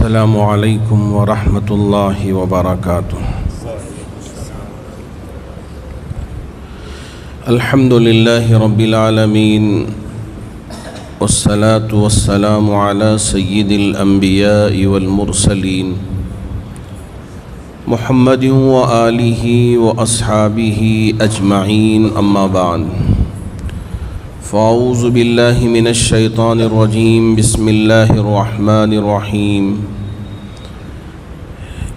السلام علیکم ورحمۃ اللہ وبرکاتہ۔ الحمد للہ رب العالمین والصلاة والسلام علی سید الانبیاء والمرسلین محمد وآلہ واصحابہ اجمعین، اما بعد، فاعوذ باللہ من الشیطان الرجیم، بسم اللہ الرحمن الرحیم۔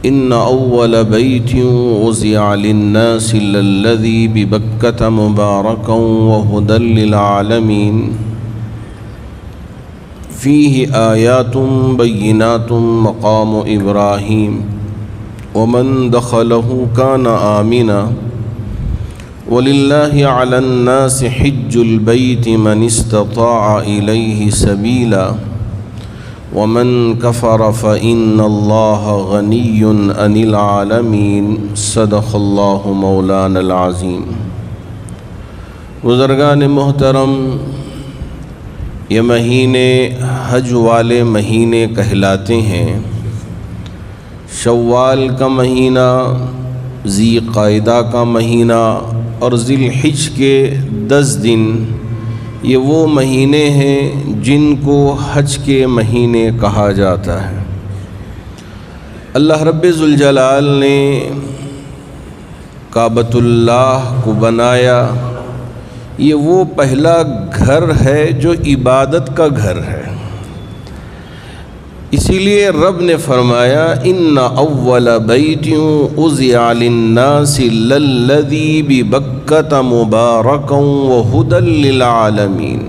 ان اول بیت وضع للناس للذی ببکۃ مبارکا وہدی للعالمین، فیہ آیات بینات مقام ابراہیم، ومن دخلہ کان آمنا، وَلِلَّهِ عَلَى النَّاسِ حِجُّ الْبَيْتِ مَنِ اسْتَطَاعَ إِلَيْهِ سَبِيلًا وَمَنْ كَفَرَ فَإِنَّ اللَّهَ غَنِيٌّ عَنِ الْعَالَمِينَ۔ صدق اللہ مولانا العظیم۔ بزرگان محترم، یہ مہینے حج والے مہینے کہلاتے ہیں۔ شوال کا مہینہ، ذی قعدہ کا مہینہ اور ذی الحج کے 10 دن، یہ وہ مہینے ہیں جن کو حج کے مہینے کہا جاتا ہے۔ اللہ رب ذوالجلال نے کعبۃ اللہ کو بنایا، یہ وہ پہلا گھر ہے جو عبادت کا گھر ہے۔ اسی لیے رب نے فرمایا ان اول بیت وضع للناس للذی ببکۃ مبارکا وہدی للعالمین۔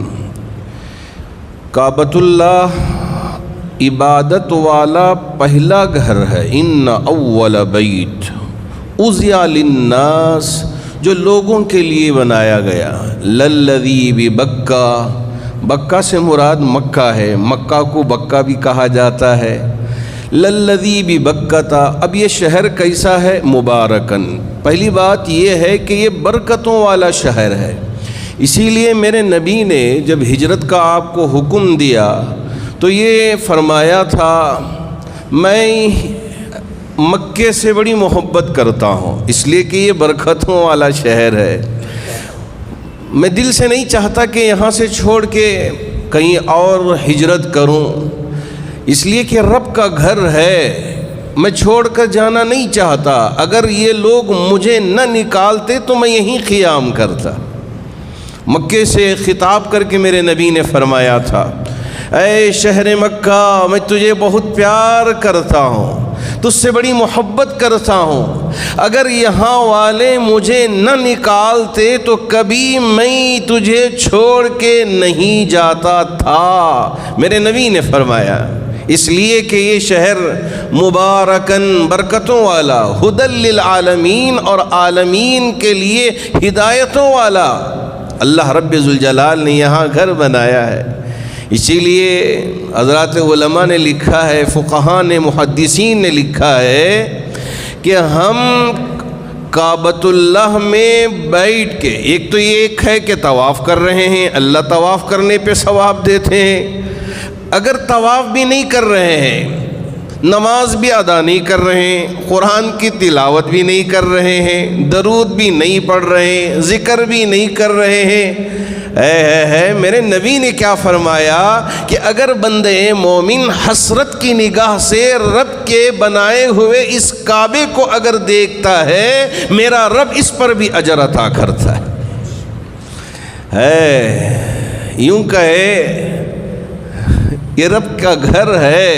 کعبۃ اللہ عبادت والا پہلا گھر ہے۔ ان اول بیت وضع للناس، جو لوگوں کے لیے بنایا گیا، للذی ببکہ، بکہ سے مراد مکہ ہے، مکہ کو بکہ بھی کہا جاتا ہے۔ للذی ببکۃ، اب یہ شہر کیسا ہے؟ مبارکن، پہلی بات یہ ہے کہ یہ برکتوں والا شہر ہے۔ اسی لیے میرے نبی نے جب ہجرت کا آپ کو حکم دیا تو یہ فرمایا تھا، میں مکے سے بڑی محبت کرتا ہوں، اس لیے کہ یہ برکتوں والا شہر ہے۔ میں دل سے نہیں چاہتا کہ یہاں سے چھوڑ کے کہیں اور ہجرت کروں، اس لیے کہ رب کا گھر ہے، میں چھوڑ کر جانا نہیں چاہتا۔ اگر یہ لوگ مجھے نہ نکالتے تو میں یہیں قیام کرتا۔ مکے سے خطاب کر کے میرے نبی نے فرمایا تھا، اے شہر مکہ، میں تجھے بہت پیار کرتا ہوں، تجھ سے بڑی محبت کرتا ہوں، اگر یہاں والے مجھے نہ نکالتے تو کبھی میں تجھے چھوڑ کے نہیں جاتا تھا، میرے نبی نے فرمایا۔ اس لیے کہ یہ شہر مبارکن، برکتوں والا، ہدی للعالمین، اور عالمین کے لیے ہدایتوں والا، اللہ رب ذوالجلال نے یہاں گھر بنایا ہے۔ اسی لیے حضرات علماء نے لکھا ہے، فقہاء نے، محدثین نے لکھا ہے کہ ہم کعبۃ اللہ میں بیٹھ کے، ایک تو یہ ایک ہے کہ طواف کر رہے ہیں، اللہ طواف کرنے پہ ثواب دیتے ہیں۔ اگر طواف بھی نہیں کر رہے ہیں، نماز بھی ادا نہیں کر رہے ہیں، قرآن کی تلاوت بھی نہیں کر رہے ہیں، درود بھی نہیں پڑھ رہے ہیں، ذکر بھی نہیں کر رہے ہیں، میرے نبی نے کیا فرمایا کہ اگر بندے مومن حسرت کی نگاہ سے رب کے بنائے ہوئے اس کعبے کو اگر دیکھتا ہے، میرا رب اس پر بھی اجر عطا کرتا ہے۔ یوں کہے یہ رب کا گھر ہے،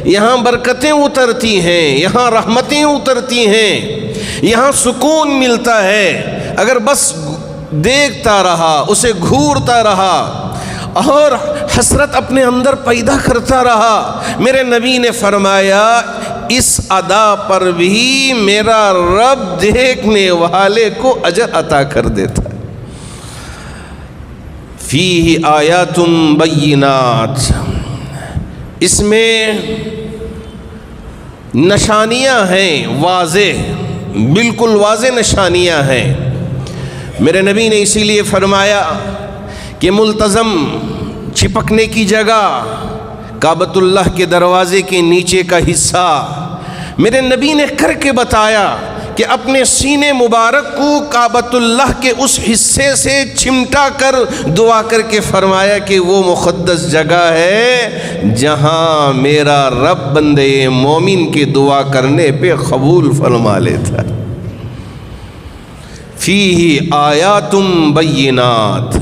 یہاں برکتیں اترتی ہیں، یہاں رحمتیں اترتی ہیں، یہاں سکون ملتا ہے۔ اگر بس دیکھتا رہا، اسے گھورتا رہا اور حسرت اپنے اندر پیدا کرتا رہا، میرے نبی نے فرمایا اس ادا پر بھی میرا رب دیکھنے والے کو اجر عطا کر دیتا ہے۔ فیہ آیات بینات، اس میں نشانیاں ہیں، واضح، بالکل واضح نشانیاں ہیں۔ میرے نبی نے اسی لیے فرمایا کہ ملتزم چھپکنے کی جگہ کعبۃ اللہ کے دروازے کے نیچے کا حصہ میرے نبی نے کر کے بتایا کہ اپنے سینے مبارک کو کعبۃ اللہ کے اس حصے سے چمٹا کر دعا کر کے فرمایا کہ وہ مقدس جگہ ہے جہاں میرا رب بندے مومن کی دعا کرنے پہ قبول فرما لیتا ہے۔ فیہ آیات بینات،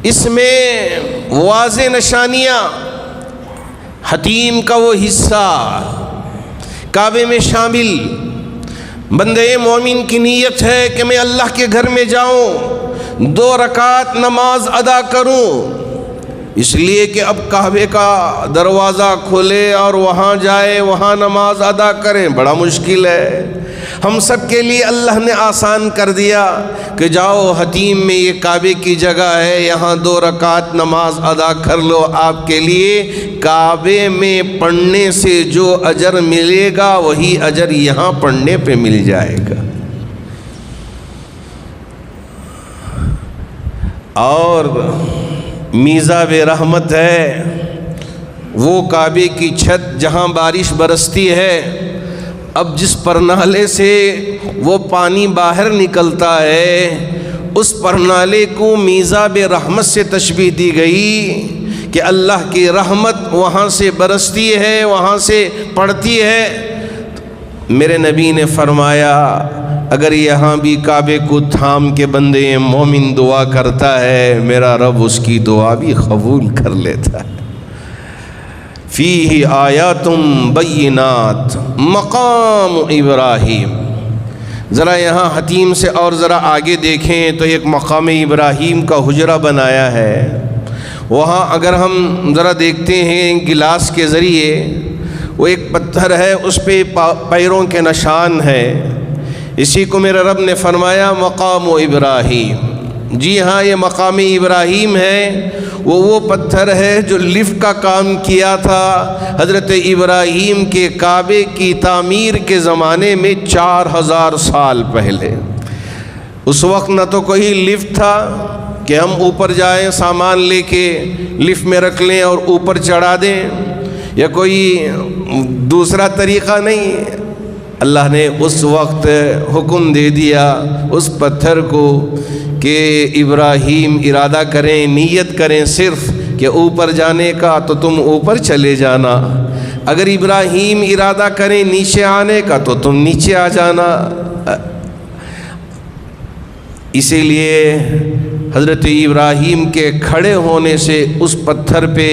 اس میں واضح نشانیاں، حتیم کا وہ حصہ کعبے میں شامل، بندے مومن کی نیت ہے کہ میں اللہ کے گھر میں جاؤں، 2 رکعت نماز ادا کروں، اس لیے کہ اب کعبے کا دروازہ کھولے اور وہاں جائے، وہاں نماز ادا کریں، بڑا مشکل ہے۔ ہم سب کے لیے اللہ نے آسان کر دیا کہ جاؤ حتیم میں، یہ کعبے کی جگہ ہے، یہاں 2 رکعت نماز ادا کر لو، آپ کے لیے کعبے میں پڑھنے سے جو اجر ملے گا وہی اجر یہاں پڑھنے پہ مل جائے گا۔ اور میزاب رحمت ہے وہ کعبے کی چھت جہاں بارش برستی ہے، اب جس پرنالے سے وہ پانی باہر نکلتا ہے اس پرنالے کو میزاب رحمت سے تشبیہ دی گئی کہ اللہ کی رحمت وہاں سے برستی ہے، وہاں سے پڑتی ہے۔ میرے نبی نے فرمایا اگر یہاں بھی کعبے کو تھام کے بندے مومن دعا کرتا ہے، میرا رب اس کی دعا بھی قبول کر لیتا ہے۔ فیہ آیات بینات مقام ابراہیم، ذرا یہاں حتیم سے اور ذرا آگے دیکھیں تو ایک مقام ابراہیم کا حجرہ بنایا ہے، وہاں اگر ہم ذرا دیکھتے ہیں گلاس کے ذریعے، وہ ایک پتھر ہے، اس پہ پیروں کے نشان ہے، اسی کو میرے رب نے فرمایا مقام ابراہیم۔ جی ہاں، یہ مقام ابراہیم ہے، وہ پتھر ہے جو لفٹ کا کام کیا تھا حضرت ابراہیم کے کعبے کی تعمیر کے زمانے میں 4000 سال پہلے۔ اس وقت نہ تو کوئی لفٹ تھا کہ ہم اوپر جائیں سامان لے کے لفٹ میں رکھ لیں اور اوپر چڑھا دیں، یا کوئی دوسرا طریقہ نہیں۔ اللہ نے اس وقت حکم دے دیا اس پتھر کو کہ ابراہیم ارادہ کریں، نیت کریں صرف کہ اوپر جانے کا تو تم اوپر چلے جانا، اگر ابراہیم ارادہ کریں نیچے آنے کا تو تم نیچے آ جانا۔ اسی لیے حضرت ابراہیم کے کھڑے ہونے سے اس پتھر پہ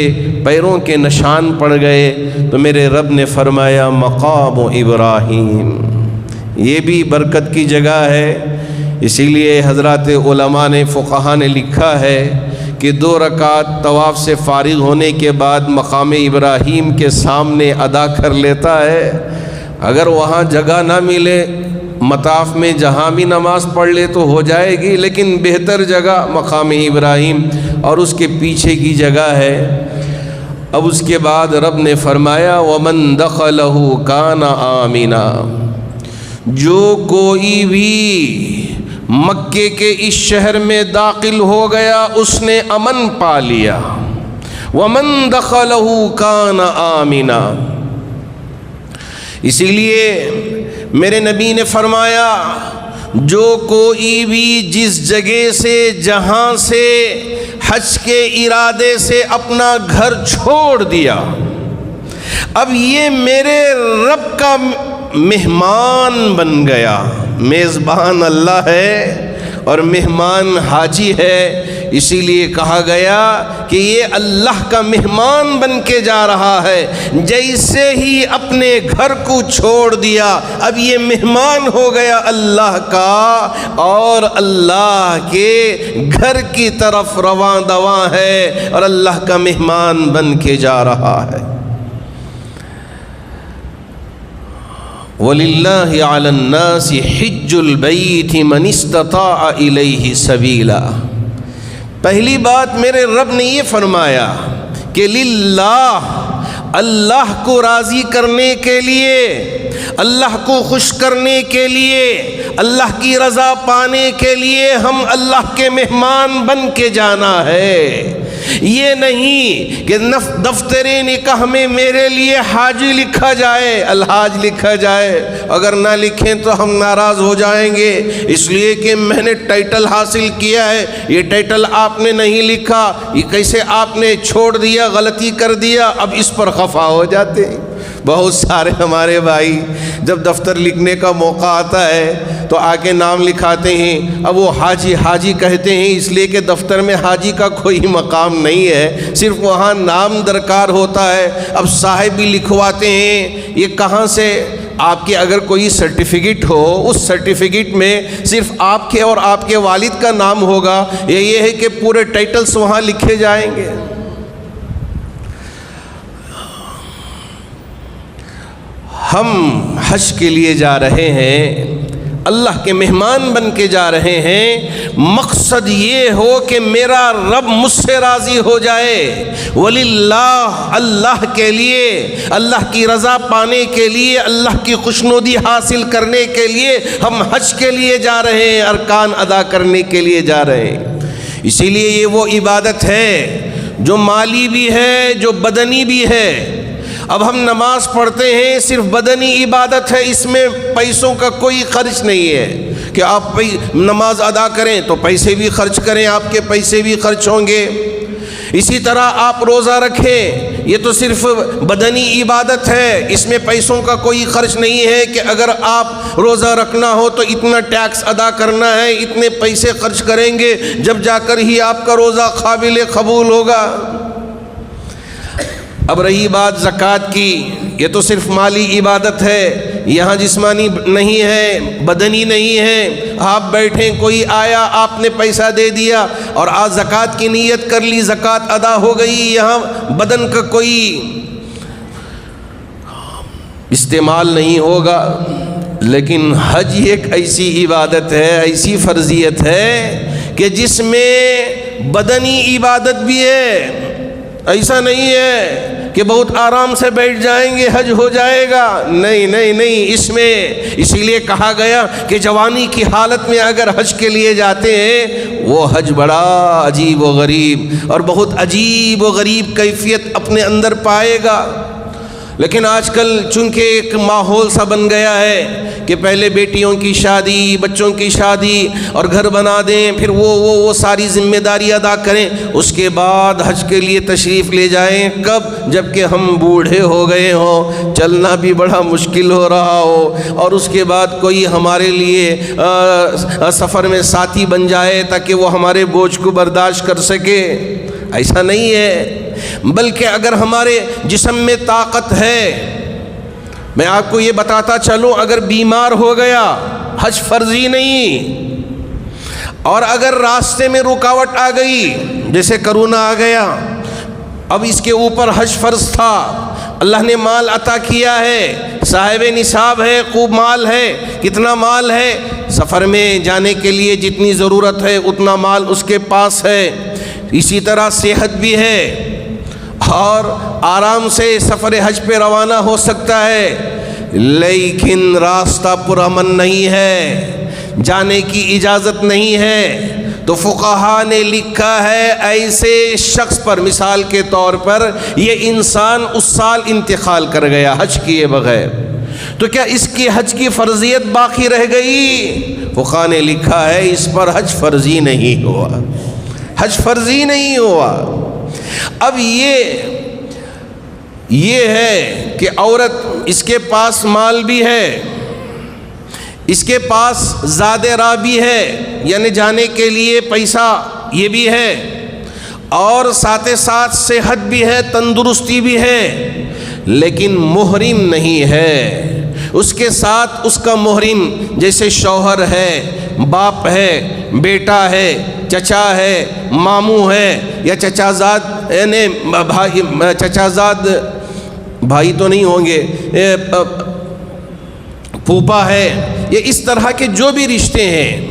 پیروں کے نشان پڑ گئے، تو میرے رب نے فرمایا مقام ابراہیم، یہ بھی برکت کی جگہ ہے۔ اسی لیے حضرات علماء نے، فقہاء نے لکھا ہے کہ 2 رکعت طواف سے فارغ ہونے کے بعد مقام ابراہیم کے سامنے ادا کر لیتا ہے، اگر وہاں جگہ نہ ملے مطاف میں جہاں بھی نماز پڑھ لے تو ہو جائے گی، لیکن بہتر جگہ مقام ابراہیم اور اس کے پیچھے کی جگہ ہے۔ اب اس کے بعد رب نے فرمایا وَمَن دَخَلَهُ كَانَ آمِنًا، جو کوئی بھی مکے کے اس شہر میں داخل ہو گیا اس نے امن پا لیا۔ وَمَن دَخَلَهُ كَانَ آمِنًا، اسی لیے میرے نبی نے فرمایا جو کوئی بھی جس جگہ سے، جہاں سے حج کے ارادے سے اپنا گھر چھوڑ دیا، اب یہ میرے رب کا مہمان بن گیا۔ میزبان اللہ ہے اور مہمان حاجی ہے، اسی لیے کہا گیا کہ یہ اللہ کا مہمان بن کے جا رہا ہے، جیسے ہی اپنے گھر کو چھوڑ دیا اب یہ مہمان ہو گیا اللہ کا، اور اللہ کے گھر کی طرف رواں دواں ہے اور اللہ کا مہمان بن کے جا رہا ہے۔ وَلِلَّهِ عَلَى النَّاسِ حِجُّ الْبَيْتِ مَنِ اسْتَطَاعَ إِلَيْهِ سَبِيلًا، پہلی بات میرے رب نے یہ فرمایا کہ للہ، اللہ کو راضی کرنے کے لیے، اللہ کو خوش کرنے کے لیے، اللہ کی رضا پانے کے لیے ہم اللہ کے مہمان بن کے جانا ہے، یہ نہیں کہ دفتر نکاح میں میرے لیے حاجی لکھا جائے، الحاج لکھا جائے، اگر نہ لکھیں تو ہم ناراض ہو جائیں گے، اس لیے کہ میں نے ٹائٹل حاصل کیا ہے، یہ ٹائٹل آپ نے نہیں لکھا، یہ کیسے آپ نے چھوڑ دیا، غلطی کر دیا، اب اس پر خفا ہو جاتے ہیں۔ بہت سارے ہمارے بھائی جب دفتر لکھنے کا موقع آتا ہے تو آ کے نام لکھاتے ہیں، اب وہ حاجی حاجی کہتے ہیں اس لیے کہ دفتر میں حاجی کا کوئی مقام نہیں ہے، صرف وہاں نام درکار ہوتا ہے۔ اب صاحب بھی لکھواتے ہیں، یہ کہاں سے؟ آپ کے اگر کوئی سرٹیفکیٹ ہو، اس سرٹیفکیٹ میں صرف آپ کے اور آپ کے والد کا نام ہوگا، یہ ہے کہ پورے ٹائٹلز وہاں لکھے جائیں گے۔ ہم حج کے لیے جا رہے ہیں، اللہ کے مہمان بن کے جا رہے ہیں، مقصد یہ ہو کہ میرا رب مجھ سے راضی ہو جائے، وللہ، اللہ کے لیے، اللہ کی رضا پانے کے لیے، اللہ کی خوشنودی حاصل کرنے کے لیے ہم حج کے لیے جا رہے ہیں، ارکان ادا کرنے کے لیے جا رہے ہیں۔ اسی لیے یہ وہ عبادت ہے جو مالی بھی ہے، جو بدنی بھی ہے۔ اب ہم نماز پڑھتے ہیں، صرف بدنی عبادت ہے، اس میں پیسوں کا کوئی خرچ نہیں ہے کہ آپ نماز ادا کریں تو پیسے بھی خرچ کریں، آپ کے پیسے بھی خرچ ہوں گے۔ اسی طرح آپ روزہ رکھیں، یہ تو صرف بدنی عبادت ہے، اس میں پیسوں کا کوئی خرچ نہیں ہے کہ اگر آپ روزہ رکھنا ہو تو اتنا ٹیکس ادا کرنا ہے، اتنے پیسے خرچ کریں گے، جب جا کر ہی آپ کا روزہ قابل قبول ہوگا۔ اب رہی بات زکوٰۃ کی، یہ تو صرف مالی عبادت ہے، یہاں جسمانی نہیں ہے، بدنی نہیں ہے۔ آپ بیٹھیں، کوئی آیا، آپ نے پیسہ دے دیا اور آج زکوٰۃ کی نیت کر لی، زکوٰۃ ادا ہو گئی، یہاں بدن کا کوئی استعمال نہیں ہوگا۔ لیکن حج ایک ایسی عبادت ہے، ایسی فرضیت ہے کہ جس میں بدنی عبادت بھی ہے۔ ایسا نہیں ہے کہ بہت آرام سے بیٹھ جائیں گے حج ہو جائے گا، نہیں نہیں نہیں، اس میں اسی لیے کہا گیا کہ جوانی کی حالت میں اگر حج کے لیے جاتے ہیں وہ حج بڑا عجیب و غریب اور بہت عجیب و غریب کیفیت اپنے اندر پائے گا۔ لیکن آج کل چونکہ ایک ماحول سا بن گیا ہے کہ پہلے بیٹیوں کی شادی، بچوں کی شادی اور گھر بنا دیں، پھر وہ ساری ذمہ داری ادا کریں، اس کے بعد حج کے لیے تشریف لے جائیں۔ کب؟ جب کہ ہم بوڑھے ہو گئے ہوں، چلنا بھی بڑا مشکل ہو رہا ہو، اور اس کے بعد کوئی ہمارے لیے سفر میں ساتھی بن جائے تاکہ وہ ہمارے بوجھ کو برداشت کر سکے۔ ایسا نہیں ہے، بلکہ اگر ہمارے جسم میں طاقت ہے، میں آپ کو یہ بتاتا چلوں، اگر بیمار ہو گیا حج فرضی نہیں، اور اگر راستے میں رکاوٹ آ گئی جیسے کرونا آ گیا، اب اس کے اوپر حج فرض تھا، اللہ نے مال عطا کیا ہے، صاحب نصاب ہے، خوب مال ہے، کتنا مال ہے، سفر میں جانے کے لیے جتنی ضرورت ہے اتنا مال اس کے پاس ہے، اسی طرح صحت بھی ہے اور آرام سے سفر حج پہ روانہ ہو سکتا ہے، لیکن راستہ پرامن نہیں ہے، جانے کی اجازت نہیں ہے، تو فقہا نے لکھا ہے ایسے شخص پر، مثال کے طور پر یہ انسان اس سال انتقال کر گیا حج کیے بغیر، تو کیا اس کی حج کی فرضیت باقی رہ گئی؟ فقہا نے لکھا ہے اس پر حج فرضی نہیں ہوا، حج فرضی نہیں ہوا۔ اب یہ ہے کہ عورت، اس کے پاس مال بھی ہے، اس کے پاس زاد راہ بھی ہے، یعنی جانے کے لیے پیسہ یہ بھی ہے، اور ساتھ ساتھ صحت بھی ہے، تندرستی بھی ہے، لیکن محرم نہیں ہے۔ اس کے ساتھ اس کا محرم جیسے شوہر ہے، باپ ہے، بیٹا ہے، چچا ہے، ماموں ہے، یا چچا زاد، یعنی چچا زاد بھائی تو نہیں ہوں گے، پھوپا ہے، یہ اس طرح کے جو بھی رشتے ہیں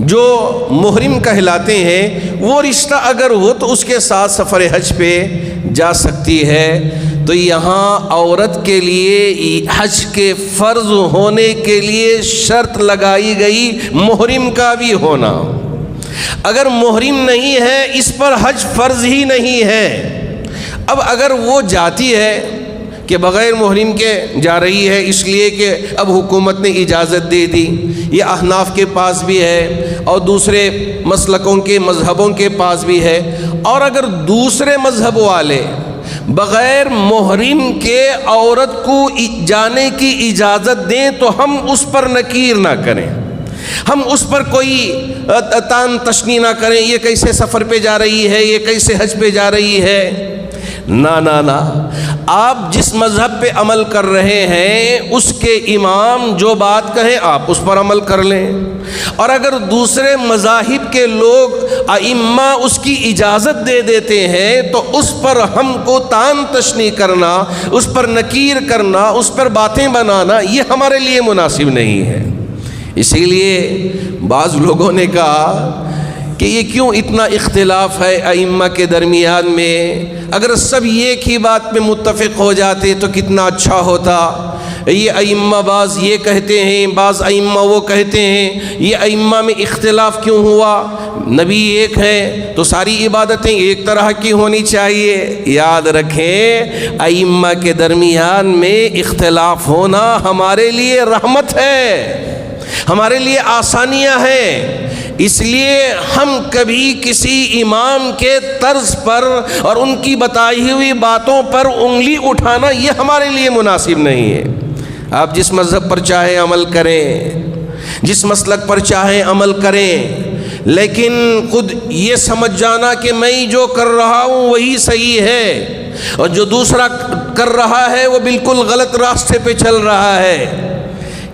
جو محرم کہلاتے ہیں، وہ رشتہ اگر ہو تو اس کے ساتھ سفر حج پہ جا سکتی ہے۔ تو یہاں عورت کے لیے حج کے فرض ہونے کے لیے شرط لگائی گئی محرم کا بھی ہونا۔ اگر محرم نہیں ہے اس پر حج فرض ہی نہیں ہے۔ اب اگر وہ جاتی ہے کہ بغیر محرم کے جا رہی ہے اس لیے کہ اب حکومت نے اجازت دے دی، یہ احناف کے پاس بھی ہے اور دوسرے مسلکوں کے مذہبوں کے پاس بھی ہے، اور اگر دوسرے مذہب والے بغیر محرم کے عورت کو جانے کی اجازت دیں تو ہم اس پر نکیر نہ کریں، ہم اس پر کوئی تان تشنی نہ کریں، یہ کیسے سفر پہ جا رہی ہے، یہ کیسے حج پہ جا رہی ہے۔ نہ آپ جس مذہب پہ عمل کر رہے ہیں اس کے امام جو بات کہیں آپ اس پر عمل کر لیں، اور اگر دوسرے مذاہب کے لوگ ائمہ اس کی اجازت دے دیتے ہیں تو اس پر ہم کو تان تشنی کرنا، اس پر نکیر کرنا، اس پر باتیں بنانا یہ ہمارے لیے مناسب نہیں ہے۔ اسی لیے بعض لوگوں نے کہا کہ یہ کیوں اتنا اختلاف ہے ائمہ کے درمیان میں، اگر سب ایک ہی بات پہ متفق ہو جاتے تو کتنا اچھا ہوتا۔ یہ ائمہ بعض یہ کہتے ہیں، بعض ائمہ وہ کہتے ہیں، یہ ائمہ میں اختلاف کیوں ہوا؟ نبی ایک ہے تو ساری عبادتیں ایک طرح کی ہونی چاہیے۔ یاد رکھیں ائمہ کے درمیان میں اختلاف ہونا ہمارے لیے رحمت ہے، ہمارے لیے آسانیاں ہیں۔ اس لیے ہم کبھی کسی امام کے طرز پر اور ان کی بتائی ہوئی باتوں پر انگلی اٹھانا یہ ہمارے لیے مناسب نہیں ہے۔ آپ جس مذہب پر چاہیں عمل کریں، جس مسلک پر چاہیں عمل کریں، لیکن خود یہ سمجھ جانا کہ میں جو کر رہا ہوں وہی صحیح ہے اور جو دوسرا کر رہا ہے وہ بالکل غلط راستے پہ چل رہا ہے،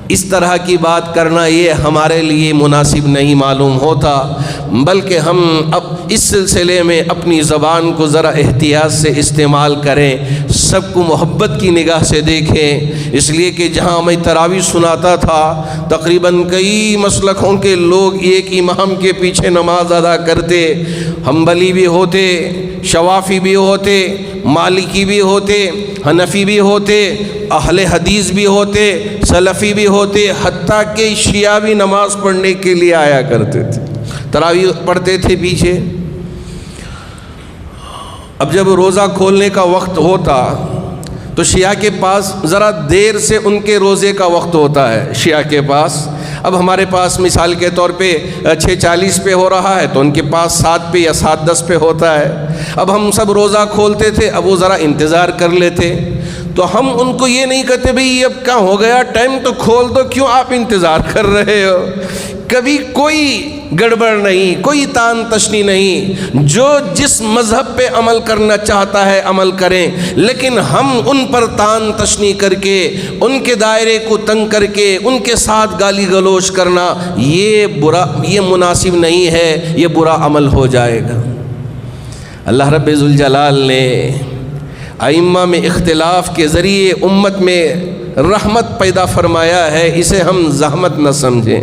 اس طرح کی بات کرنا یہ ہمارے لیے مناسب نہیں معلوم ہوتا، بلکہ ہم اب اس سلسلے میں اپنی زبان کو ذرا احتیاط سے استعمال کریں، سب کو محبت کی نگاہ سے دیکھیں۔ اس لیے کہ جہاں میں تراویح سناتا تھا تقریباً کئی مسلکوں کے لوگ ایک امام کے پیچھے نماز ادا کرتے، حنبلی بھی ہوتے، شوافی بھی ہوتے، مالکی بھی ہوتے، حنفی بھی ہوتے، اہل حدیث بھی ہوتے، سلفی بھی ہوتے، حتیٰ کہ شیعہ بھی نماز پڑھنے کے لیے آیا کرتے تھے، تراویح پڑھتے تھے پیچھے۔ اب جب روزہ کھولنے کا وقت ہوتا تو شیعہ کے پاس ذرا دیر سے ان کے روزے کا وقت ہوتا ہے شیعہ کے پاس۔ اب ہمارے پاس مثال کے طور پہ 6:40 پہ ہو رہا ہے تو ان کے پاس 7 پہ یا 7:10 پہ ہوتا ہے۔ اب ہم سب روزہ کھولتے تھے، اب وہ ذرا انتظار کر لیتے، تو ہم ان کو یہ نہیں کہتے بھئی اب کیا ہو گیا، ٹائم تو کھول دو، کیوں آپ انتظار کر رہے ہو۔ کبھی کوئی گڑبڑ نہیں، کوئی تان تشنی نہیں، جو جس مذہب پہ عمل کرنا چاہتا ہے عمل کریں، لیکن ہم ان پر تان تشنی کر کے، ان کے دائرے کو تنگ کر کے، ان کے ساتھ گالی گلوچ کرنا یہ برا، یہ مناسب نہیں ہے، یہ برا عمل ہو جائے گا۔ اللہ رب ذوالجلال نے ائمہ میں اختلاف کے ذریعے امت میں رحمت پیدا فرمایا ہے، اسے ہم زحمت نہ سمجھیں۔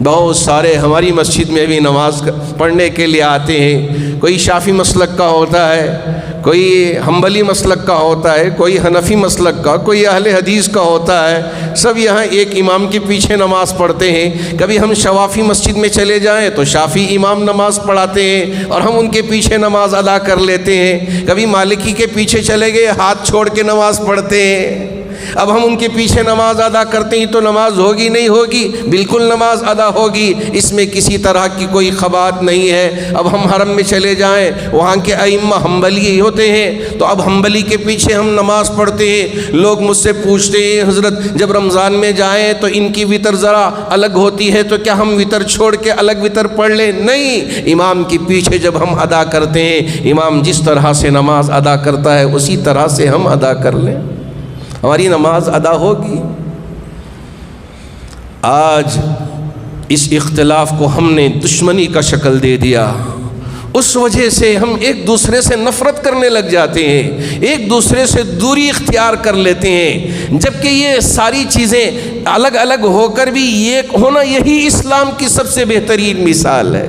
بہت سارے ہماری مسجد میں بھی نماز پڑھنے کے لیے آتے ہیں، کوئی شافی مسلک کا ہوتا ہے، کوئی حنبلی مسلک کا ہوتا ہے، کوئی حنفی مسلک کا، کوئی اہل حدیث کا ہوتا ہے، سب یہاں ایک امام کے پیچھے نماز پڑھتے ہیں۔ کبھی ہم شوافی مسجد میں چلے جائیں تو شافی امام نماز پڑھاتے ہیں اور ہم ان کے پیچھے نماز ادا کر لیتے ہیں، کبھی مالکی کے پیچھے چلے گئے ہاتھ چھوڑ کے نماز پڑھتے ہیں۔ اب ہم ان کے پیچھے نماز ادا کرتے ہیں تو نماز ہوگی نہیں ہوگی؟ بالکل نماز ادا ہوگی، اس میں کسی طرح کی کوئی خبات نہیں ہے۔ اب ہم حرم میں چلے جائیں، وہاں کے ائمہ حنبلی ہوتے ہیں تو اب حنبلی کے پیچھے ہم نماز پڑھتے ہیں۔ لوگ مجھ سے پوچھتے ہیں حضرت جب رمضان میں جائیں تو ان کی وتر ذرا الگ ہوتی ہے تو کیا ہم وتر چھوڑ کے الگ وتر پڑھ لیں؟ نہیں، امام کے پیچھے جب ہم ادا کرتے ہیں، امام جس طرح سے نماز ادا کرتا ہے اسی طرح سے ہم ادا کر لیں، ہماری نماز ادا ہوگی۔ آج اس اختلاف کو ہم نے دشمنی کا شکل دے دیا، اس وجہ سے ہم ایک دوسرے سے نفرت کرنے لگ جاتے ہیں، ایک دوسرے سے دوری اختیار کر لیتے ہیں، جبکہ یہ ساری چیزیں الگ الگ ہو کر بھی ایک ہونا یہی اسلام کی سب سے بہترین مثال ہے۔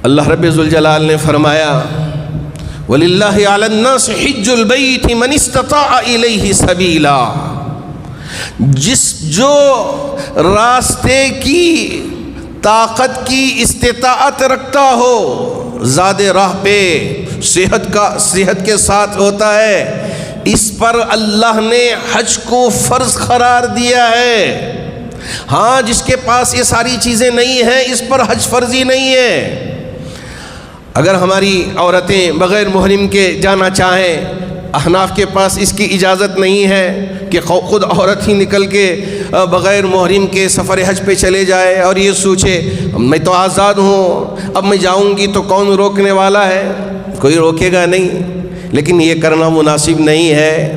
اللہ رب ذوالجلال نے فرمایا وَلِلَّهِ عَلَى النَّاسِ حِجُّ الْبَيْتِ مَنِ اسْتَطَاعَ إِلَيْهِ سَبِيلًا، جو راستے کی طاقت کی استطاعت رکھتا ہو، زاد راہ پہ صحت کے ساتھ ہوتا ہے، اس پر اللہ نے حج کو فرض قرار دیا ہے۔ ہاں جس کے پاس یہ ساری چیزیں نہیں ہیں اس پر حج فرضی نہیں ہے۔ اگر ہماری عورتیں بغیر محرم کے جانا چاہیں، احناف کے پاس اس کی اجازت نہیں ہے کہ خود عورت ہی نکل کے بغیر محرم کے سفر حج پہ چلے جائے اور یہ سوچے میں تو آزاد ہوں، اب میں جاؤں گی تو کون روکنے والا ہے، کوئی روکے گا نہیں۔ لیکن یہ کرنا مناسب نہیں ہے،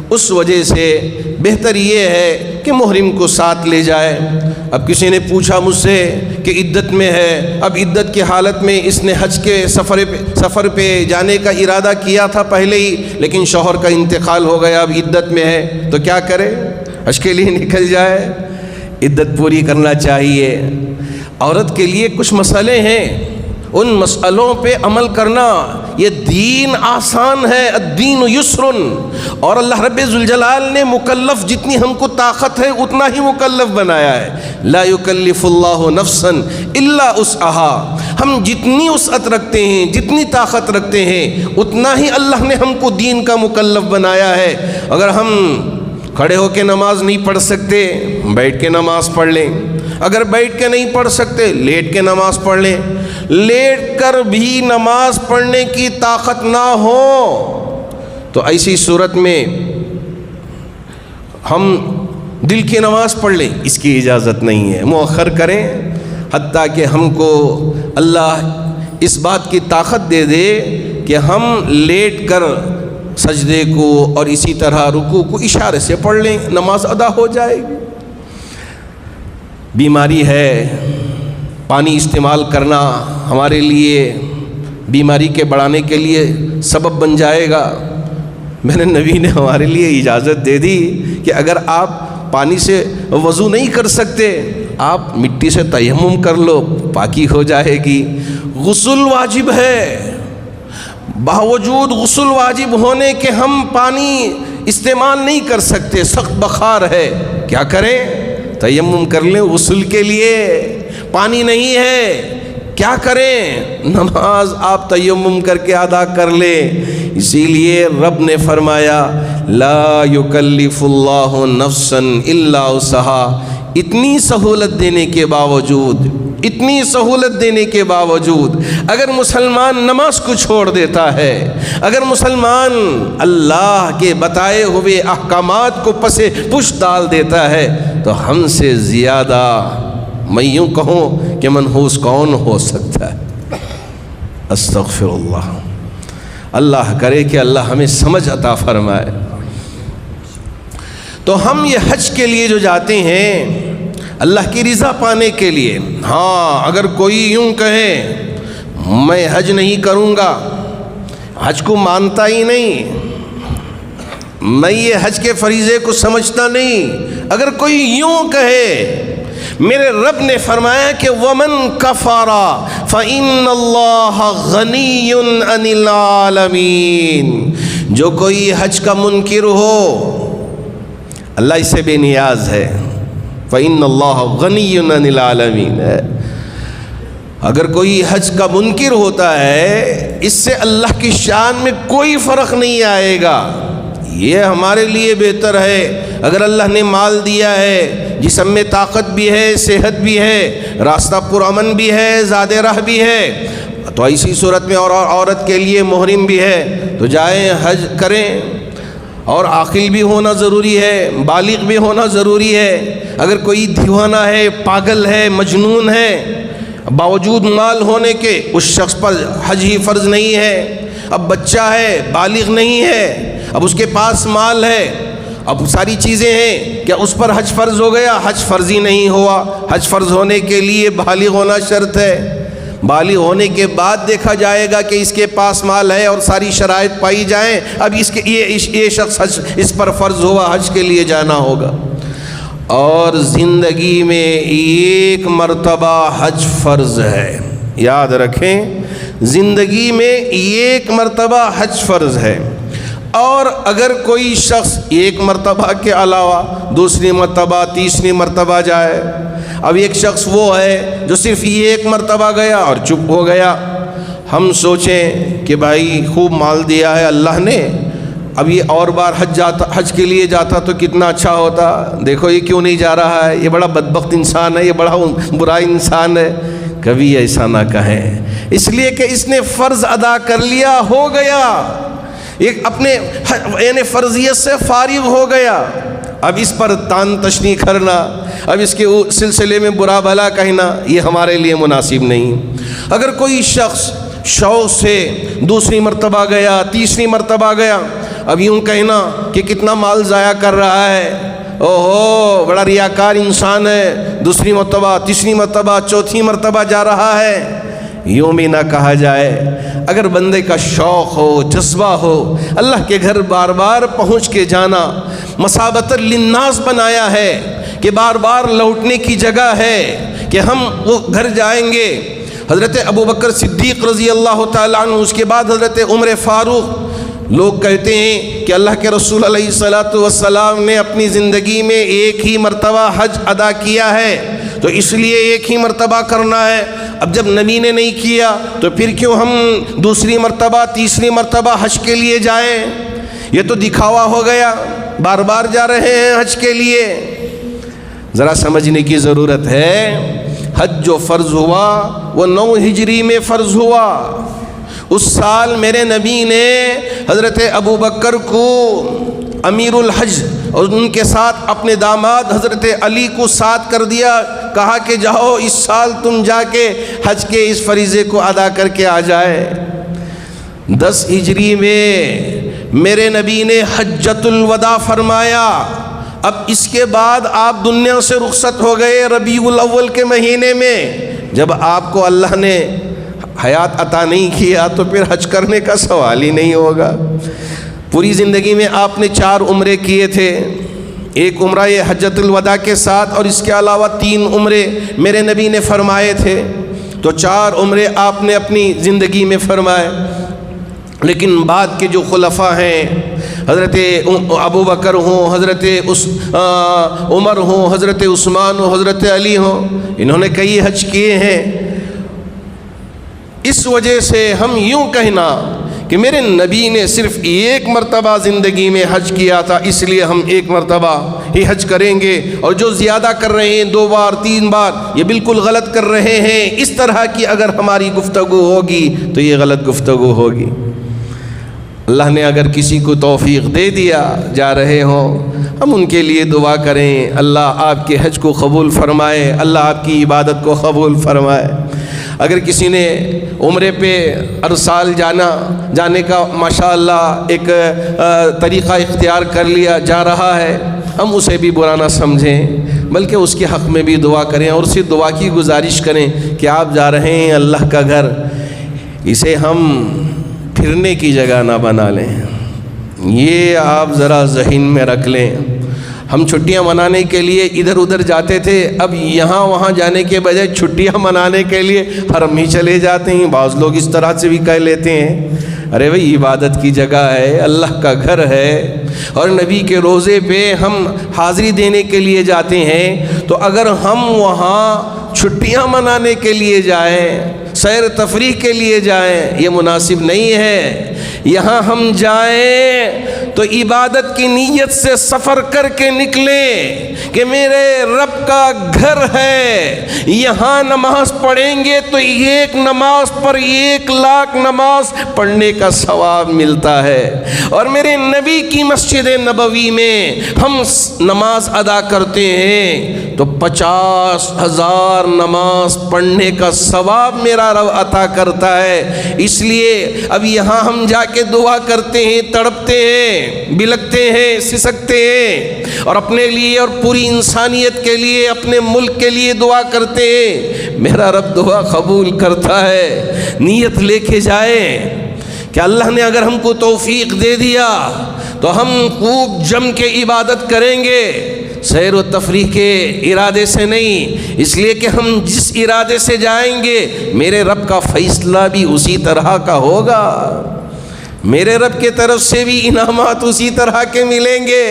اس وجہ سے بہتر یہ ہے کہ محرم کو ساتھ لے جائے۔ اب کسی نے پوچھا مجھ سے کہ عدت میں ہے، اب عدت کی حالت میں اس نے حج کے سفر پہ جانے کا ارادہ کیا تھا پہلے ہی، لیکن شوہر کا انتقال ہو گیا، اب عدت میں ہے تو کیا کرے؟ حج کے لیے نکل جائے، عدت پوری کرنا چاہیے۔ عورت کے لیے کچھ مسئلے ہیں، ان مسئلوں پہ عمل کرنا، یہ دین آسان ہے، الدین یسر، اور اللہ رب ذوالجلال نے مکلف جتنی ہم کو طاقت ہے اتنا ہی مکلف بنایا ہے۔ لا یکلف اللہ نفسا الا وسعها، ہم جتنی وسعت رکھتے ہیں، جتنی طاقت رکھتے ہیں، اتنا ہی اللہ نے ہم کو دین کا مکلف بنایا ہے۔ اگر ہم کھڑے ہو کے نماز نہیں پڑھ سکتے، بیٹھ کے نماز پڑھ لیں، اگر بیٹھ کے نہیں پڑھ سکتے لیٹ کے نماز پڑھ لیں، لیٹ کر بھی نماز پڑھنے کی طاقت نہ ہو تو ایسی صورت میں ہم دل کی نماز پڑھ لیں، اس کی اجازت نہیں ہے، مؤخر کریں حتیٰ کہ ہم کو اللہ اس بات کی طاقت دے دے کہ ہم لیٹ کر سجدے کو اور اسی طرح رکوع کو اشارے سے پڑھ لیں، نماز ادا ہو جائے گی۔ بیماری ہے، پانی استعمال کرنا ہمارے لیے بیماری کے بڑھانے کے لیے سبب بن جائے گا۔ میرے نبی نے ہمارے لیے اجازت دے دی کہ اگر آپ پانی سے وضو نہیں کر سکتے، آپ مٹی سے تیمم کر لو، پاکی ہو جائے گی۔ غسل واجب ہے، باوجود غسل واجب ہونے کے ہم پانی استعمال نہیں کر سکتے، سخت بخار ہے، کیا کریں؟ تیمم کر لیں غسل کے لیے، پانی نہیں ہے، کیا کریں؟ نماز آپ تیمم کر کے ادا کر لیں۔ اسی لیے رب نے فرمایا لا یکلف اللہ نفسا الا وسعها، اتنی سہولت دینے کے باوجود اگر مسلمان نماز کو چھوڑ دیتا ہے، اگر مسلمان اللہ کے بتائے ہوئے احکامات کو پس پش ڈال دیتا ہے تو ہم سے زیادہ میں یوں کہوں کہ منحوس کون ہو سکتا ہے؟ استغفر اللہ۔ اللہ کرے کہ اللہ ہمیں سمجھ عطا فرمائے۔ تو ہم یہ حج کے لیے جو جاتے ہیں اللہ کی رضا پانے کے لیے، ہاں اگر کوئی یوں کہے میں حج نہیں کروں گا، حج کو مانتا ہی نہیں، میں یہ حج کے فریضے کو سمجھتا نہیں، اگر کوئی یوں کہے، میرے رب نے فرمایا کہ وَمَن كَفَرَ فَإِنَّ اللَّهَ غَنِيٌّ عَنِ الْعَالَمِينَ، جو کوئی حج کا منکر ہو اللہ اس سے بے نیاز ہے، فَإِنَّ اللَّهَ غَنِيٌّ عَنِ الْعَالَمِينَ، اگر کوئی حج کا منکر ہوتا ہے اس سے اللہ کی شان میں کوئی فرق نہیں آئے گا۔ یہ ہمارے لیے بہتر ہے، اگر اللہ نے مال دیا ہے، جسم میں طاقت بھی ہے، صحت بھی ہے، راستہ پرامن بھی ہے، زاد راہ بھی ہے، تو ایسی صورت میں اور عورت کے لیے محرم بھی ہے تو جائیں حج کریں، اور عاقل بھی ہونا ضروری ہے، بالغ بھی ہونا ضروری ہے۔ اگر کوئی دیوانہ ہے، پاگل ہے، مجنون ہے، باوجود مال ہونے کے اس شخص پر حج ہی فرض نہیں ہے۔ اب بچہ ہے، بالغ نہیں ہے، اب اس کے پاس مال ہے، اب ساری چیزیں ہیں، کیا اس پر حج فرض ہو گیا؟ حج فرض ہی نہیں ہوا۔ حج فرض ہونے کے لیے بالغ ہونا شرط ہے، بالغ ہونے کے بعد دیکھا جائے گا کہ اس کے پاس مال ہے اور ساری شرائط پائی جائیں، اب یہ شخص حج اس پر فرض ہوا، حج کے لیے جانا ہوگا۔ اور زندگی میں ایک مرتبہ حج فرض ہے، یاد رکھیں، زندگی میں ایک مرتبہ حج فرض ہے۔ اور اگر کوئی شخص ایک مرتبہ کے علاوہ دوسری مرتبہ تیسری مرتبہ جائے، اب ایک شخص وہ ہے جو صرف ایک مرتبہ گیا اور چپ ہو گیا، ہم سوچیں کہ بھائی خوب مال دیا ہے اللہ نے، اب یہ اور بار حج کے لیے جاتا تو کتنا اچھا ہوتا، دیکھو یہ کیوں نہیں جا رہا ہے، یہ بڑا بدبخت انسان ہے، یہ بڑا برا انسان ہے۔ کبھی ایسا نہ کہیں، اس لیے کہ اس نے فرض ادا کر لیا، ہو گیا، ایک اپنے یعنی فرضیت سے فارغ ہو گیا، اب اس پر تان تشنی کرنا، اب اس کے سلسلے میں برا بھلا کہنا، یہ ہمارے لیے مناسب نہیں۔ اگر کوئی شخص شوق سے دوسری مرتبہ گیا، تیسری مرتبہ گیا، اب یوں کہنا کہ کتنا مال ضائع کر رہا ہے، اوہو بڑا ریاکار انسان ہے، دوسری مرتبہ تیسری مرتبہ چوتھی مرتبہ جا رہا ہے، یوں بھی نہ کہا جائے۔ اگر بندے کا شوق ہو، جذبہ ہو، اللہ کے گھر بار بار پہنچ کے جانا، مثابۃ للناس بنایا ہے کہ بار بار لوٹنے کی جگہ ہے کہ ہم وہ گھر جائیں گے۔ حضرت ابوبکر صدیق رضی اللہ تعالیٰ عنہ، اس کے بعد حضرت عمر فاروق، لوگ کہتے ہیں کہ اللہ کے رسول علیہ الصلاۃ والسلام نے اپنی زندگی میں ایک ہی مرتبہ حج ادا کیا ہے تو اس لیے ایک ہی مرتبہ کرنا ہے، اب جب نبی نے نہیں کیا تو پھر کیوں ہم دوسری مرتبہ تیسری مرتبہ حج کے لیے جائیں؟ یہ تو دکھاوا ہو گیا، بار بار جا رہے ہیں حج کے لیے۔ ذرا سمجھنے کی ضرورت ہے، حج جو فرض ہوا وہ 9 ہجری میں فرض ہوا۔ اس سال میرے نبی نے حضرت ابوبکر کو امیر الحج اور ان کے ساتھ اپنے داماد حضرت علی کو ساتھ کر دیا، کہا کہ جاؤ اس سال تم جا کے حج کے اس فریضے کو ادا کر کے آ جائے۔ 10 ہجری میں میرے نبی نے حجۃ الوداع فرمایا، اب اس کے بعد آپ دنیا سے رخصت ہو گئے ربیع الاول کے مہینے میں۔ جب آپ کو اللہ نے حیات عطا نہیں کیا تو پھر حج کرنے کا سوال ہی نہیں ہوگا۔ پوری زندگی میں آپ نے 4 عمرے کیے تھے، ایک عمرہ یہ حجۃ الوداع کے ساتھ اور اس کے علاوہ 3 عمرے میرے نبی نے فرمائے تھے، تو 4 عمرے آپ نے اپنی زندگی میں فرمائے۔ لیکن بعد کے جو خلفاء ہیں، حضرت ابوبکر ہوں، حضرت عمر ہوں، حضرت عثمان ہوں، حضرت علی ہوں، انہوں نے کئی حج کیے ہیں۔ اس وجہ سے ہم یوں کہنا کہ میرے نبی نے صرف ایک مرتبہ زندگی میں حج کیا تھا، اس لیے ہم ایک مرتبہ ہی حج کریں گے، اور جو زیادہ کر رہے ہیں 2 بار 3 بار، یہ بالکل غلط کر رہے ہیں۔ اس طرح کی اگر ہماری گفتگو ہوگی تو یہ غلط گفتگو ہوگی۔ اللہ نے اگر کسی کو توفیق دے دیا جا رہے ہوں، ہم ان کے لیے دعا کریں، اللہ آپ کے حج کو قبول فرمائے، اللہ آپ کی عبادت کو قبول فرمائے۔ اگر کسی نے عمرے پہ ہر سال جانے کا ماشاءاللہ ایک طریقہ اختیار کر لیا، جا رہا ہے، ہم اسے بھی برا نہ سمجھیں، بلکہ اس کے حق میں بھی دعا کریں اور اسے دعا کی گزارش کریں کہ آپ جا رہے ہیں اللہ کا گھر، اسے ہم پھرنے کی جگہ نہ بنا لیں۔ یہ آپ ذرا ذہن میں رکھ لیں۔ ہم چھٹیاں منانے کے لیے ادھر ادھر جاتے تھے، اب یہاں وہاں جانے کے بجائے چھٹیاں منانے کے لیے حرم ہی چلے جاتے ہیں۔ بعض لوگ اس طرح سے بھی کہہ لیتے ہیں، ارے بھائی عبادت کی جگہ ہے، اللہ کا گھر ہے، اور نبی کے روضے پہ ہم حاضری دینے کے لیے جاتے ہیں، تو اگر ہم وہاں چھٹیاں منانے کے لیے جائیں، سیر تفریح کے لیے جائیں، یہ مناسب نہیں ہے۔ یہاں ہم جائیں تو عبادت کی نیت سے سفر کر کے نکلیں کہ میرے رب کا گھر ہے، یہاں نماز پڑھیں گے تو 1 نماز پر 1,00,000 نماز پڑھنے کا ثواب ملتا ہے، اور میرے نبی کی مسجد نبوی میں ہم نماز ادا کرتے ہیں تو 50,000 نماز پڑھنے کا ثواب میرا رب عطا کرتا ہے۔ اس لیے اب یہاں ہم جا کے دعا کرتے ہیں، تڑپتے ہیں، بلکتے ہیں، سسکتے ہیں، اور اپنے لیے اور پوری انسانیت کے لیے، اپنے ملک کے لیے دعا کرتے ہیں، میرا رب دعا قبول کرتا ہے۔ نیت لے کے جائیں کہ اللہ نے اگر ہم کو توفیق دے دیا تو ہم خوب جم کے عبادت کریں گے، سیر و تفریح کے ارادے سے نہیں، اس لیے کہ ہم جس ارادے سے جائیں گے میرے رب کا فیصلہ بھی اسی طرح کا ہوگا۔ میرے رب کے طرف سے بھی انعامات اسی طرح کے ملیں گے۔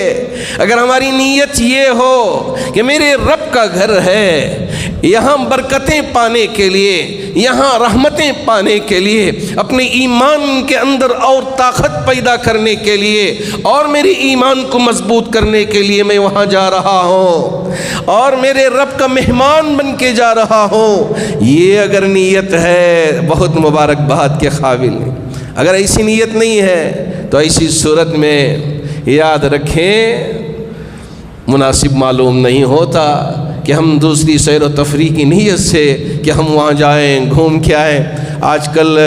اگر ہماری نیت یہ ہو کہ میرے رب کا گھر ہے، یہاں برکتیں پانے کے لیے، یہاں رحمتیں پانے کے لیے، اپنے ایمان کے اندر اور طاقت پیدا کرنے کے لیے اور میرے ایمان کو مضبوط کرنے کے لیے میں وہاں جا رہا ہوں اور میرے رب کا مہمان بن کے جا رہا ہوں، یہ اگر نیت ہے بہت مبارکباد کے قابل ہے۔ اگر ایسی نیت نہیں ہے تو ایسی صورت میں یاد رکھیں مناسب معلوم نہیں ہوتا کہ ہم دوسری سیر و تفریح کی نیت سے کہ ہم وہاں جائیں گھوم کے آئیں۔ آج کل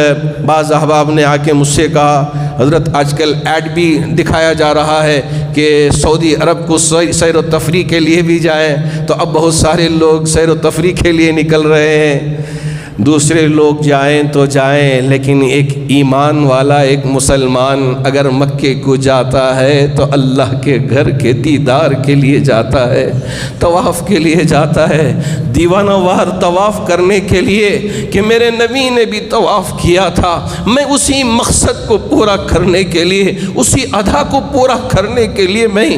بعض احباب نے آ کے مجھ سے کہا حضرت آج کل ایڈ بھی دکھایا جا رہا ہے کہ سعودی عرب کو سیر و تفریح کے لیے بھی جائیں، تو اب بہت سارے لوگ سیر و تفریح کے لیے نکل رہے ہیں۔ دوسرے لوگ جائیں تو جائیں، لیکن ایک ایمان والا ایک مسلمان اگر مکے کو جاتا ہے تو اللہ کے گھر کے دیدار کے لیے جاتا ہے، طواف کے لیے جاتا ہے، دیوانہ وار طواف کرنے کے لیے کہ میرے نبی نے بھی طواف کیا تھا، میں اسی مقصد کو پورا کرنے کے لیے، اسی ادا کو پورا کرنے کے لیے میں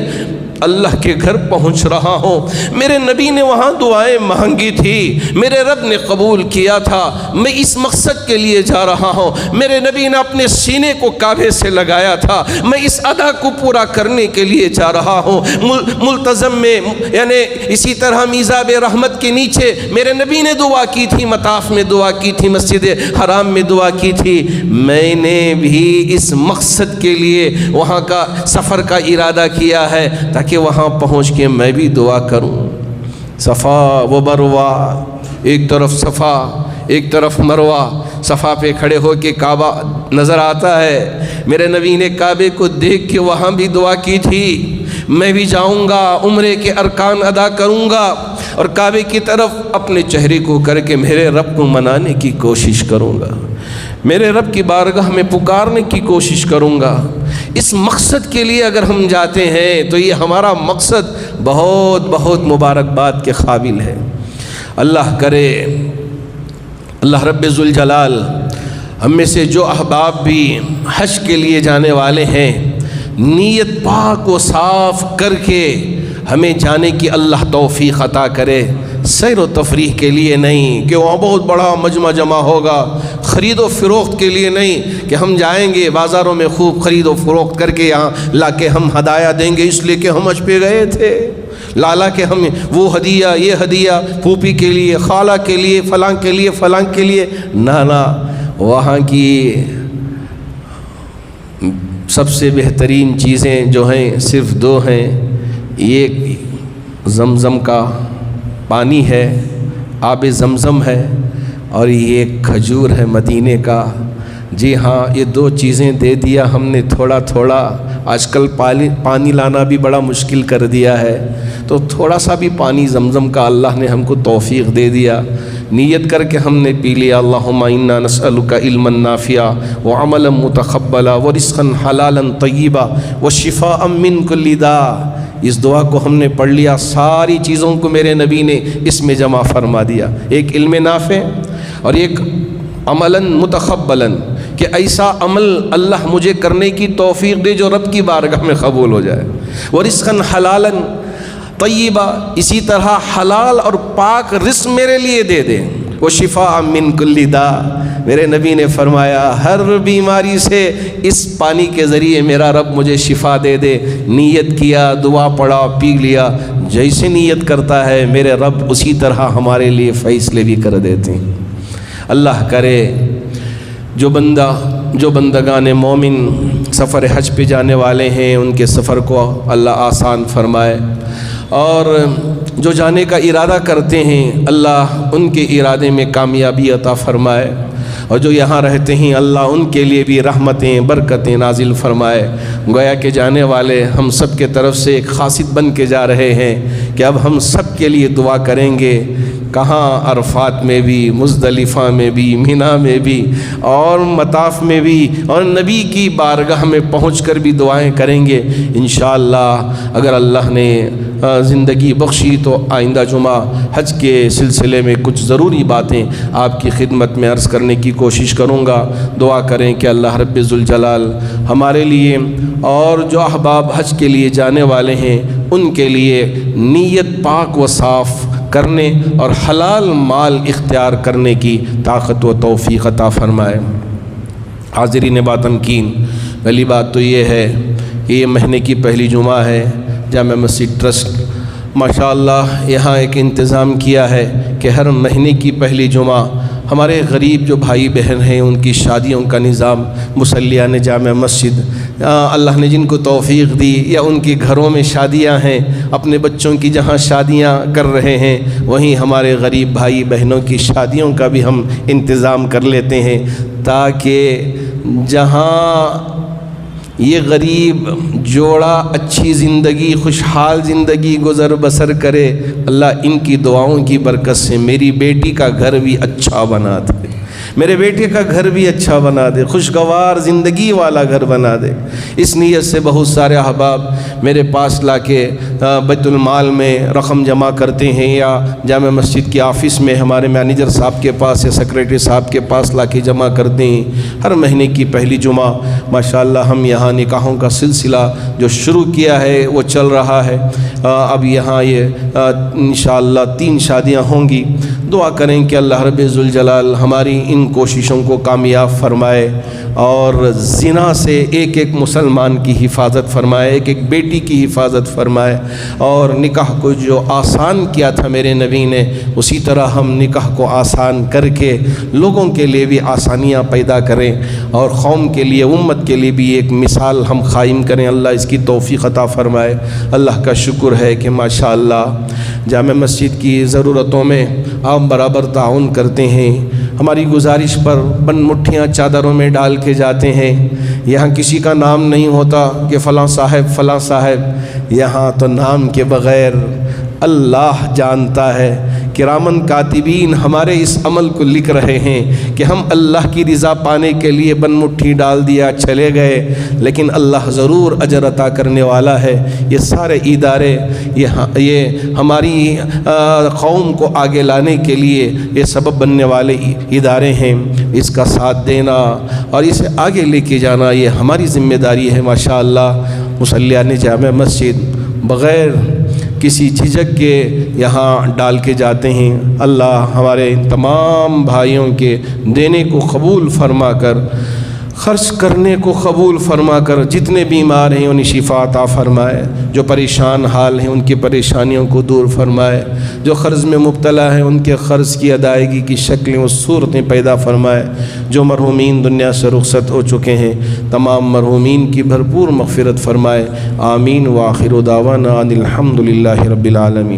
اللہ کے گھر پہنچ رہا ہوں۔ میرے نبی نے وہاں دعائیں مانگی تھی، میرے رب نے قبول کیا تھا، میں اس مقصد کے لیے جا رہا ہوں۔ میرے نبی نے اپنے سینے کو کعبے سے لگایا تھا، میں اس ادا کو پورا کرنے کے لیے جا رہا ہوں۔ ملتزم میں یعنی اسی طرح میزاب رحمت کے نیچے میرے نبی نے دعا کی تھی، مطاف میں دعا کی تھی، مسجد حرام میں دعا کی تھی، میں نے بھی اس مقصد کے لیے وہاں کا سفر کا ارادہ کیا ہے تاکہ وہاں پہنچ کے میں بھی دعا کروں۔ صفا و مروہ، ایک طرف صفا ایک طرف مروہ، صفا پہ کھڑے ہو کے کعبہ نظر آتا ہے، میرے نبی نے کعبے کو دیکھ کے وہاں بھی دعا کی تھی، میں بھی جاؤں گا، عمرے کے ارکان ادا کروں گا اور کعبے کی طرف اپنے چہرے کو کر کے میرے رب کو منانے کی کوشش کروں گا، میرے رب کی بارگاہ میں پکارنے کی کوشش کروں گا۔ اس مقصد کے لیے اگر ہم جاتے ہیں تو یہ ہمارا مقصد بہت بہت مبارکباد کے قابل ہے۔ اللہ کرے اللہ رب ذوالجلال ہم میں سے جو احباب بھی حج کے لیے جانے والے ہیں، نیت پاک و صاف کر کے ہمیں جانے کی اللہ توفیق عطا کرے، سیر و تفریح کے لیے نہیں کہ وہاں بہت بڑا مجمع جمع ہوگا، خرید و فروخت کے لیے نہیں کہ ہم جائیں گے بازاروں میں خوب خرید و فروخت کر کے یہاں لا کے ہم ہدایہ دیں گے اس لیے کہ ہم حج پہ گئے تھے، لالا کے ہم وہ ہدیہ یہ ہدیہ پھوپھی کے لیے، خالہ کے لیے، فلاں کے لیے، فلاں کے لیے، نہ وہاں کی سب سے بہترین چیزیں جو ہیں صرف دو ہیں، ایک زمزم کا پانی ہے، آب زمزم ہے، اور یہ ایک کھجور ہے مدینے کا۔ جی ہاں، یہ دو چیزیں دے دیا ہم نے تھوڑا تھوڑا، آج کل پانی لانا بھی بڑا مشکل کر دیا ہے، تو تھوڑا سا بھی پانی زمزم کا اللہ نے ہم کو توفیق دے دیا، نیت کر کے ہم نے پی لیا۔ اللہم انا نسألک علما نافعا وعملا متقبلا ورزقا حلالا طیبا وشفاء من کل داء۔ اس دعا کو ہم نے پڑھ لیا، ساری چیزوں کو میرے نبی نے اس میں جمع فرما دیا، ایک علم نافع اور ایک عملا متقبلا، کہ ایسا عمل اللہ مجھے کرنے کی توفیق دے جو رب کی بارگاہ میں قبول ہو جائے، ورزقا حلالا طیبہ، اسی طرح حلال اور پاک رزق میرے لیے دے دے، وشفاء من کل داء، میرے نبی نے فرمایا ہر بیماری سے اس پانی کے ذریعے میرا رب مجھے شفا دے دے۔ نیت کیا، دعا پڑھا، پی لیا، جیسے نیت کرتا ہے میرے رب اسی طرح ہمارے لیے فیصلے بھی کر دیتے ہیں۔ اللہ کرے جو بندگان مومن سفر حج پہ جانے والے ہیں ان کے سفر کو اللہ آسان فرمائے، اور جو جانے کا ارادہ کرتے ہیں اللہ ان کے ارادے میں کامیابی عطا فرمائے، اور جو یہاں رہتے ہیں اللہ ان کے لیے بھی رحمتیں برکتیں نازل فرمائے۔ گویا کہ جانے والے ہم سب کے طرف سے ایک خاصیت بن کے جا رہے ہیں کہ اب ہم سب کے لیے دعا کریں گے، کہاں عرفات میں بھی، مزدلفہ میں بھی، مینا میں بھی اور مطاف میں بھی، اور نبی کی بارگاہ میں پہنچ کر بھی دعائیں کریں گے انشاءاللہ۔ اگر اللہ نے زندگی بخشی تو آئندہ جمعہ حج کے سلسلے میں کچھ ضروری باتیں آپ کی خدمت میں عرض کرنے کی کوشش کروں گا۔ دعا کریں کہ اللہ رب ذوالجلال ہمارے لیے اور جو احباب حج کے لیے جانے والے ہیں ان کے لیے نیت پاک و صاف کرنے اور حلال مال اختیار کرنے کی طاقت و توفیق عطا فرمائے۔ حاضرین باتمکین، پہلی بات تو یہ ہے کہ یہ مہینے کی پہلی جمعہ ہے۔ جامع مسجد ٹرسٹ ماشاءاللہ یہاں ایک انتظام کیا ہے کہ ہر مہینے کی پہلی جمعہ ہمارے غریب جو بھائی بہن ہیں ان کی شادیوں کا نظام مصلیان جامع مسجد، اللہ نے جن کو توفیق دی یا ان کے گھروں میں شادیاں ہیں، اپنے بچوں کی جہاں شادیاں کر رہے ہیں وہیں ہمارے غریب بھائی بہنوں کی شادیوں کا بھی ہم انتظام کر لیتے ہیں، تاکہ جہاں یہ غریب جوڑا اچھی زندگی خوشحال زندگی گزر بسر کرے، اللہ ان کی دعاؤں کی برکت سے میری بیٹی کا گھر بھی اچھا بنا دے، میرے بیٹے کا گھر بھی اچھا بنا دے، خوشگوار زندگی والا گھر بنا دے۔ اس نیت سے بہت سارے احباب میرے پاس لا کے بیت المال میں رقم جمع کرتے ہیں یا جامع مسجد کے آفس میں ہمارے مینیجر صاحب کے پاس یا سیکریٹری صاحب کے پاس لا کے جمع کرتے ہیں۔ ہر مہینے کی پہلی جمعہ ماشاءاللہ ہم یہاں نکاحوں کا سلسلہ جو شروع کیا ہے وہ چل رہا ہے۔ اب یہاں یہ انشاءاللہ 3 شادیاں ہوں گی۔ دعا کریں کہ اللہ رب ذوالجلال ہماری ان کوششوں کو کامیاب فرمائے اور زنا سے ایک ایک مسلمان کی حفاظت فرمائے، ایک ایک بیٹی کی حفاظت فرمائے، اور نکاح کو جو آسان کیا تھا میرے نبی نے اسی طرح ہم نکاح کو آسان کر کے لوگوں کے لیے بھی آسانیاں پیدا کریں اور قوم کے لیے امت کے لیے بھی ایک مثال ہم قائم کریں۔ اللہ اس کی توفیق عطا فرمائے۔ اللہ کا شکر ہے کہ ماشاءاللہ جامع مسجد کی ضرورتوں میں آپ برابر تعاون کرتے ہیں۔ ہماری گزارش پر بند مٹھیاں چادروں میں ڈال کے جاتے ہیں۔ یہاں کسی کا نام نہیں ہوتا کہ فلاں صاحب، یہاں تو نام کے بغیر اللہ جانتا ہے۔ کرامن کاتبین ہمارے اس عمل کو لکھ رہے ہیں کہ ہم اللہ کی رضا پانے کے لیے بن مٹھی ڈال دیا چلے گئے، لیکن اللہ ضرور اجر عطا کرنے والا ہے۔ یہ سارے ادارے یہ ہماری قوم کو آگے لانے کے لیے یہ سبب بننے والے ادارے ہیں۔ اس کا ساتھ دینا اور اسے آگے لے کے جانا یہ ہماری ذمہ داری ہے۔ ماشاءاللہ مصلیان جامع مسجد بغیر کسی جھجک کے یہاں ڈال کے جاتے ہیں۔ اللہ ہمارے تمام بھائیوں کے دینے کو قبول فرما کر، خرچ کرنے کو قبول فرما کر، جتنے بیمار ہیں انہیں شفا عطا فرمائے، جو پریشان حال ہیں ان کی پریشانیوں کو دور فرمائے، جو قرض میں مبتلا ہیں ان کے قرض کی ادائیگی کی شکلیں و صورتیں پیدا فرمائے، جو مرحومین دنیا سے رخصت ہو چکے ہیں تمام مرحومین کی بھرپور مغفرت فرمائے۔ آمین۔ وآخر دعوانا ان الحمد للہ رب العالمین۔